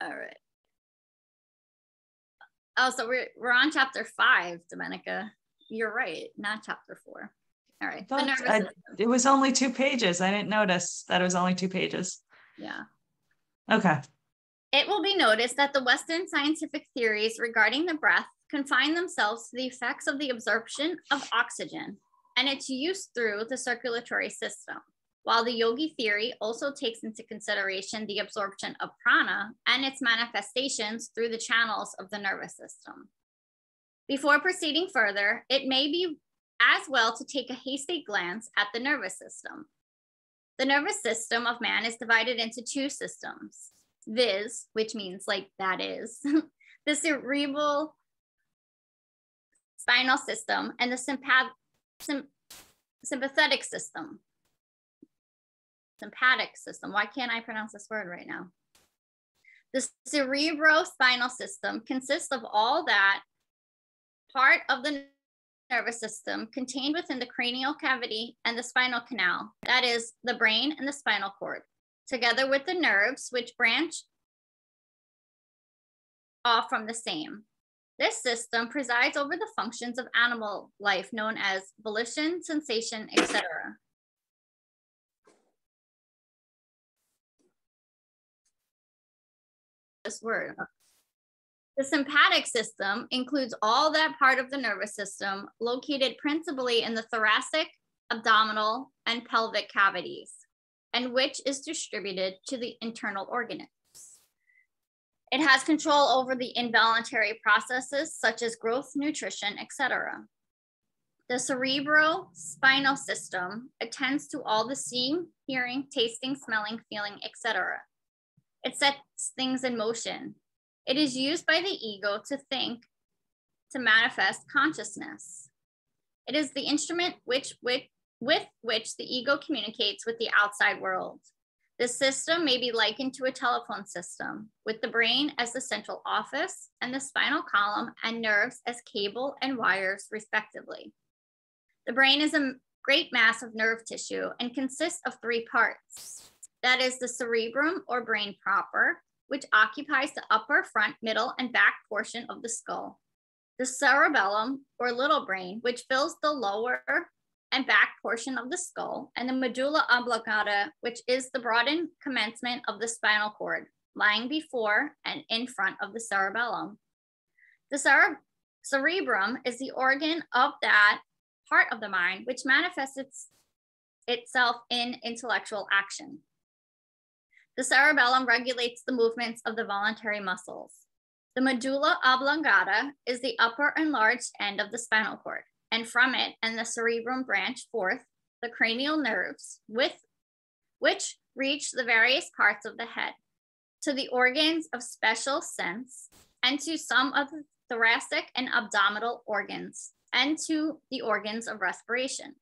All right. Oh, so we're on chapter 5, Domenica. You're right, not chapter 4. All right. The nervous system. It was only 2 pages. I didn't notice that it was only 2 pages. Yeah. Okay. It will be noticed that the Western scientific theories regarding the breath confine themselves to the effects of the absorption of oxygen and its use through the circulatory system, while the yogi theory also takes into consideration the absorption of prana and its manifestations through the channels of the nervous system. Before proceeding further, it may be as well to take a hasty glance at the nervous system. The nervous system of man is divided into 2 systems, viz., which means like that is, the cerebral spinal system and the sympathetic system. Sympathetic system. Why can't I pronounce this word right now? The cerebrospinal system consists of all that part of the nervous system contained within the cranial cavity and the spinal canal, that is, the brain and the spinal cord, together with the nerves which branch off from the same. This system presides over the functions of animal life known as volition, sensation, etc. This word. The sympathetic system includes all that part of the nervous system located principally in the thoracic, abdominal, and pelvic cavities, and which is distributed to the internal organs. It has control over the involuntary processes such as growth, nutrition, etc. The cerebrospinal system attends to all the seeing, hearing, tasting, smelling, feeling, etc. It sets things in motion. It is used by the ego to think, to manifest consciousness. It is the instrument with which the ego communicates with the outside world. This system may be likened to a telephone system, with the brain as the central office and the spinal column and nerves as cable and wires, respectively. The brain is a great mass of nerve tissue and consists of 3 parts. That is the cerebrum or brain proper, which occupies the upper, front, middle, and back portion of the skull. The cerebellum or little brain, which fills the lower and back portion of the skull, and the medulla oblongata, which is the broadened commencement of the spinal cord, lying before and in front of the cerebellum. The cerebrum is the organ of that part of the mind which manifests itself in intellectual action. The cerebellum regulates the movements of the voluntary muscles. The medulla oblongata is the upper enlarged end of the spinal cord, and from it and the cerebrum branch forth the cranial nerves, which reach the various parts of the head, to the organs of special sense, and to some of the thoracic and abdominal organs, and to the organs of respiration.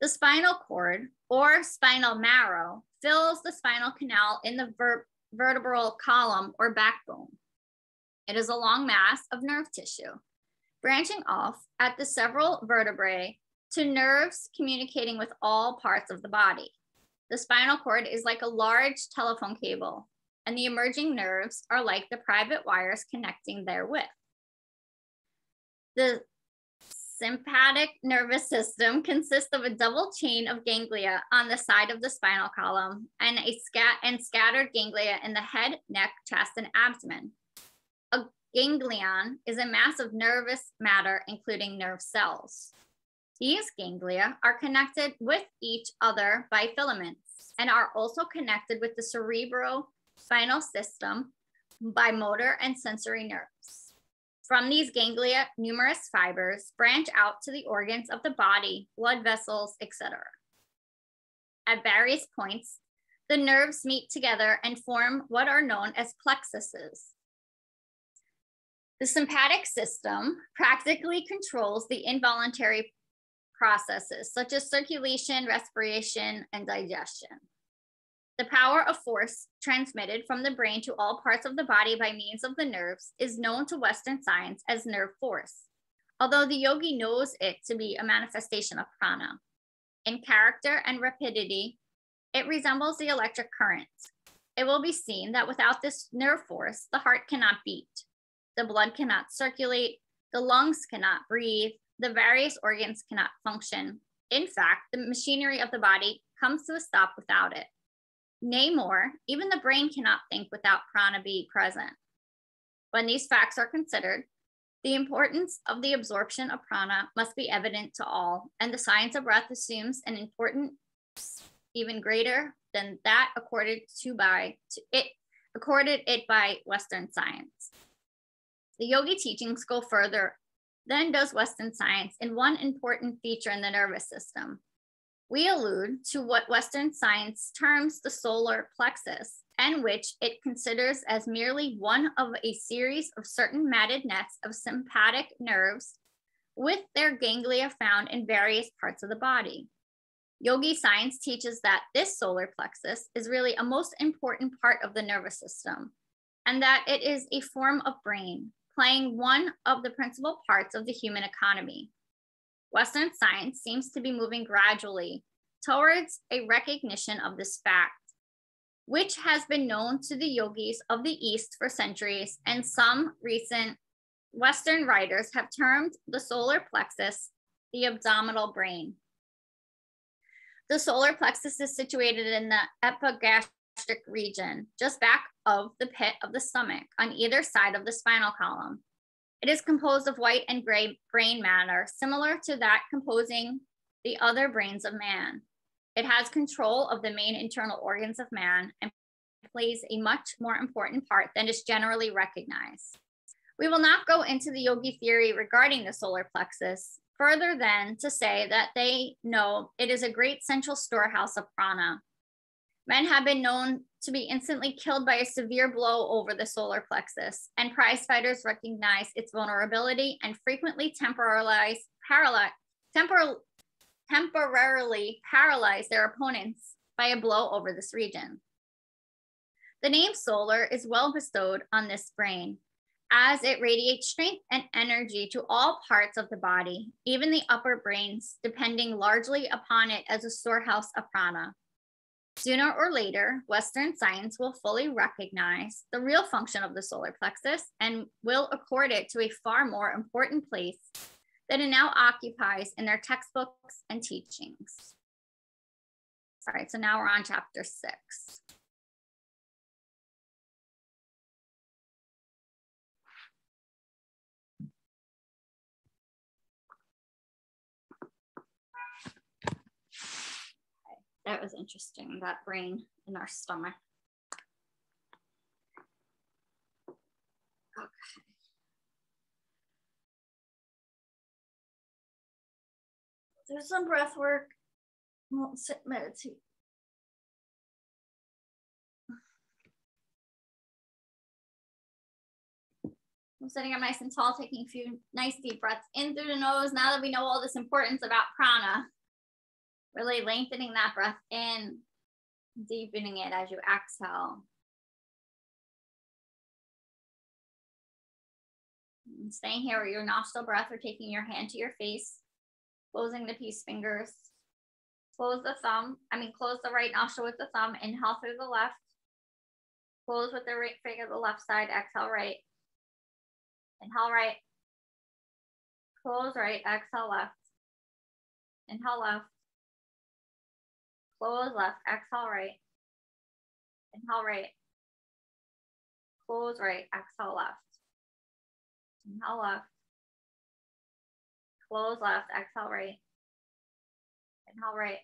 The spinal cord, or spinal marrow, fills the spinal canal in the vertebral column or backbone. It is a long mass of nerve tissue, branching off at the several vertebrae to nerves communicating with all parts of the body. The spinal cord is like a large telephone cable, and the emerging nerves are like the private wires connecting therewith. The sympathetic nervous system consists of a double chain of ganglia on the side of the spinal column and scattered ganglia in the head, neck, chest, and abdomen. A ganglion is a mass of nervous matter, including nerve cells. These ganglia are connected with each other by filaments and are also connected with the cerebrospinal system by motor and sensory nerves. From these ganglia, numerous fibers branch out to the organs of the body, blood vessels, etc. At various points, the nerves meet together and form what are known as plexuses. The sympathetic system practically controls the involuntary processes such as circulation, respiration, and digestion. The power of force transmitted from the brain to all parts of the body by means of the nerves is known to Western science as nerve force, although the yogi knows it to be a manifestation of prana. In character and rapidity, it resembles the electric current. it will be seen that without this nerve force, the heart cannot beat, the blood cannot circulate, the lungs cannot breathe, the various organs cannot function. In fact, the machinery of the body comes to a stop without it. Nay more, even the brain cannot think without prana being present. When these facts are considered, the importance of the absorption of prana must be evident to all, and the science of breath assumes an importance even greater than that accorded it by Western science. The yogi teachings go further than does Western science in one important feature in the nervous system. We allude to what Western science terms the solar plexus, and which it considers as merely one of a series of certain matted nets of sympathetic nerves with their ganglia found in various parts of the body. Yogi science teaches that this solar plexus is really a most important part of the nervous system, and that it is a form of brain, playing one of the principal parts of the human economy. Western science seems to be moving gradually towards a recognition of this fact, which has been known to the yogis of the East for centuries, and some recent Western writers have termed the solar plexus the abdominal brain. The solar plexus is situated in the epigastric region, just back of the pit of the stomach, on either side of the spinal column. It is composed of white and gray brain matter, similar to that composing the other brains of man. It has control of the main internal organs of man and plays a much more important part than is generally recognized. We will not go into the yogi theory regarding the solar plexus, further than to say that they know it is a great central storehouse of prana. Men have been known to be instantly killed by a severe blow over the solar plexus, and prize fighters recognize its vulnerability and frequently temporarily paralyze their opponents by a blow over this region. The name solar is well bestowed on this brain, as it radiates strength and energy to all parts of the body, even the upper brains, depending largely upon it as a storehouse of prana. Sooner or later, Western science will fully recognize the real function of the solar plexus and will accord it to a far more important place than it now occupies in their textbooks and teachings. All right, so now we're on chapter 6. That was interesting, that brain in our stomach. Okay. There's some breath work. We'll sit, meditate. I'm sitting up nice and tall, taking a few nice deep breaths in through the nose. Now that we know all this importance about prana, really lengthening that breath in, deepening it as you exhale. And staying here with your nostril breath or taking your hand to your face, closing the peace fingers. Close the right nostril with the thumb. Inhale through the left. Close with the right finger, the left side. Exhale right. Inhale right. Close right. Exhale left. Inhale left. Close left. Exhale right. Inhale right. Close right. Exhale left. Inhale left. Close left. Exhale right. Inhale right.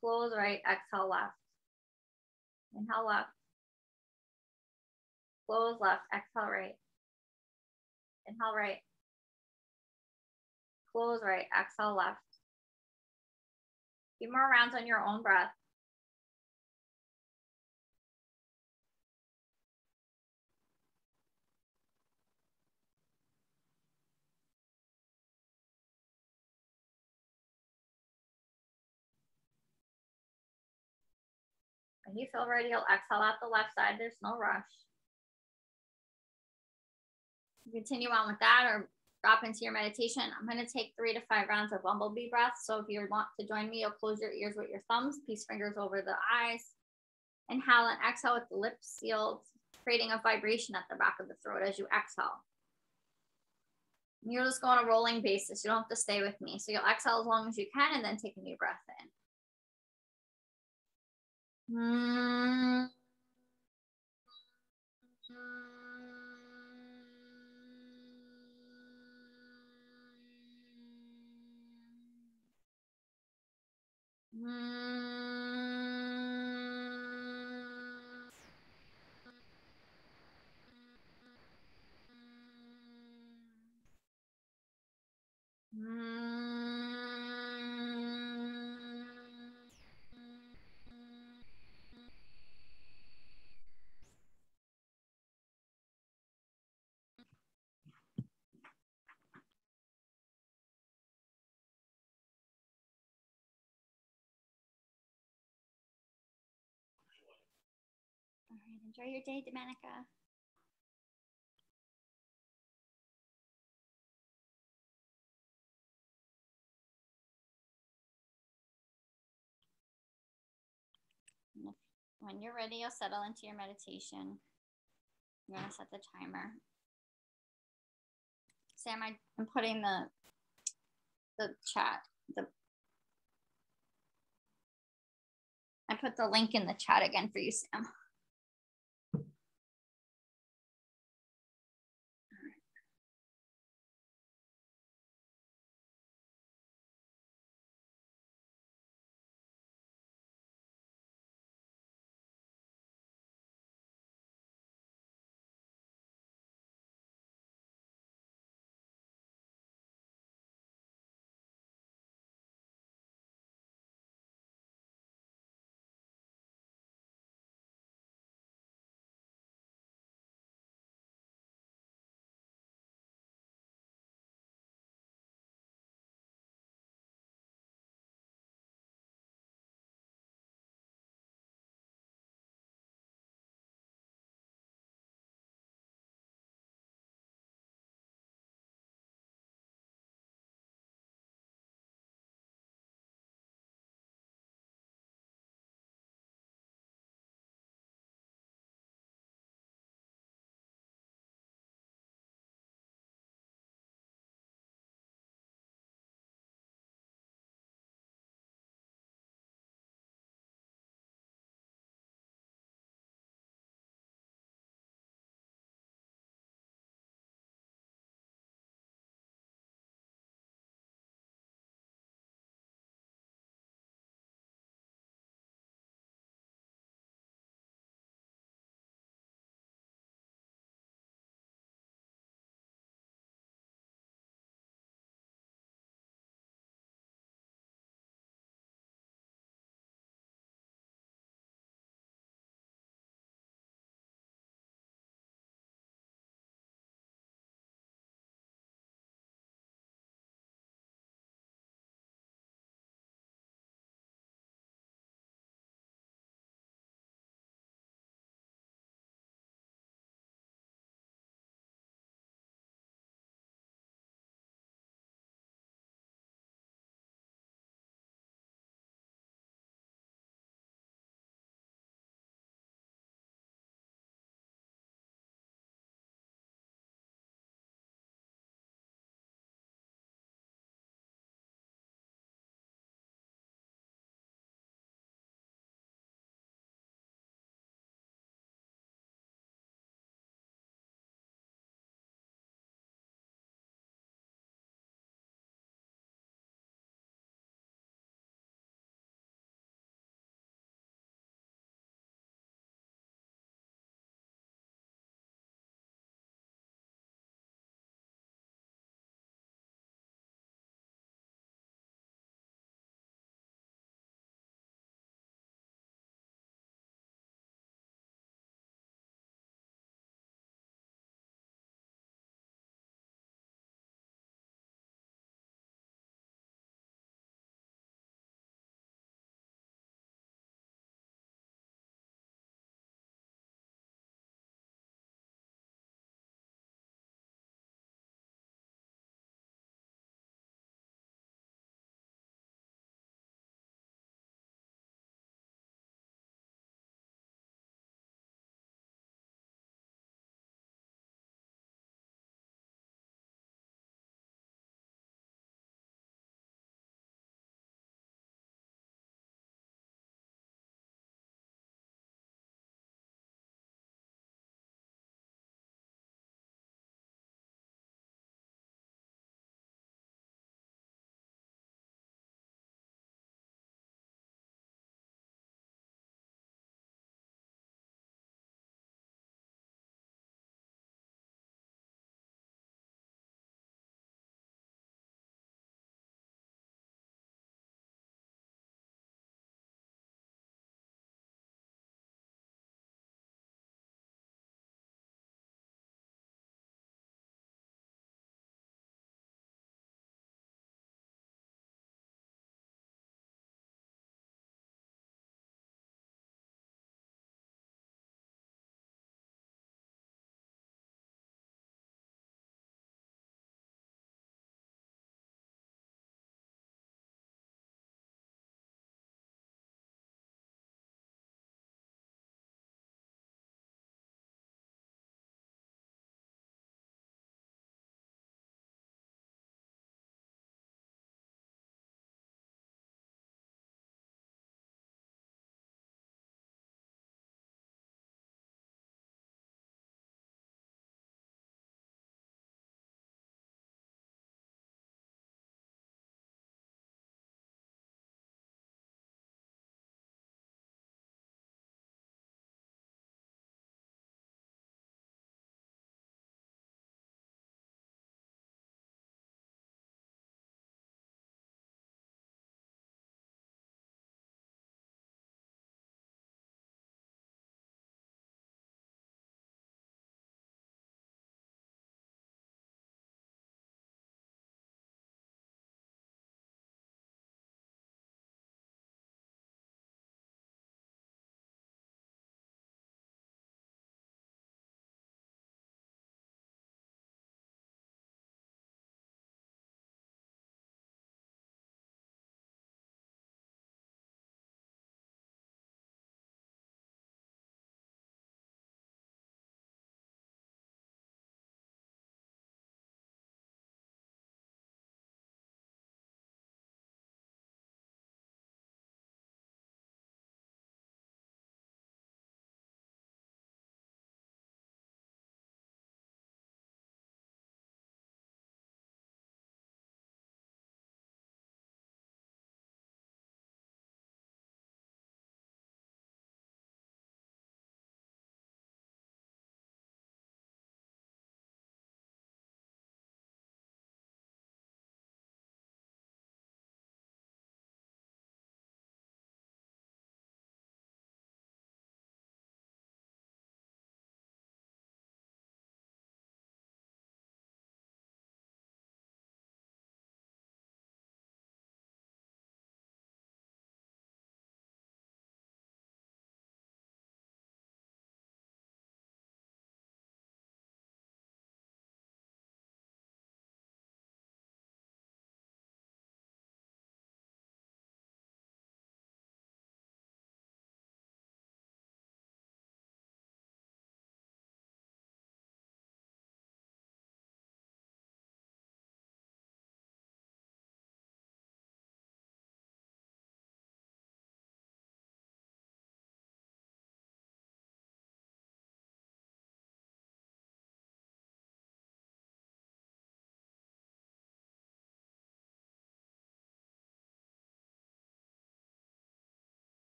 Close right. Exhale left. Inhale left. Close left. Exhale right. Inhale right. Close right. Exhale left. Few more rounds on your own breath. When you feel ready, you'll exhale out the left side. There's no rush. Continue on with that or drop into your meditation. I'm going to take 3 to 5 rounds of bumblebee breath. So if you want to join me, you'll close your ears with your thumbs, peace fingers over the eyes. Inhale and exhale with the lips sealed, creating a vibration at the back of the throat as you exhale. You'll just go on a rolling basis. You don't have to stay with me. So you'll exhale as long as you can and then take a new breath in. All right, enjoy your day, Domenica. When you're ready, you'll settle into your meditation. You're gonna set the timer. Sam, I'm putting the chat. I put the link in the chat again for you, Sam.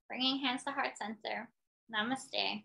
Bringing hands to heart center. Namaste.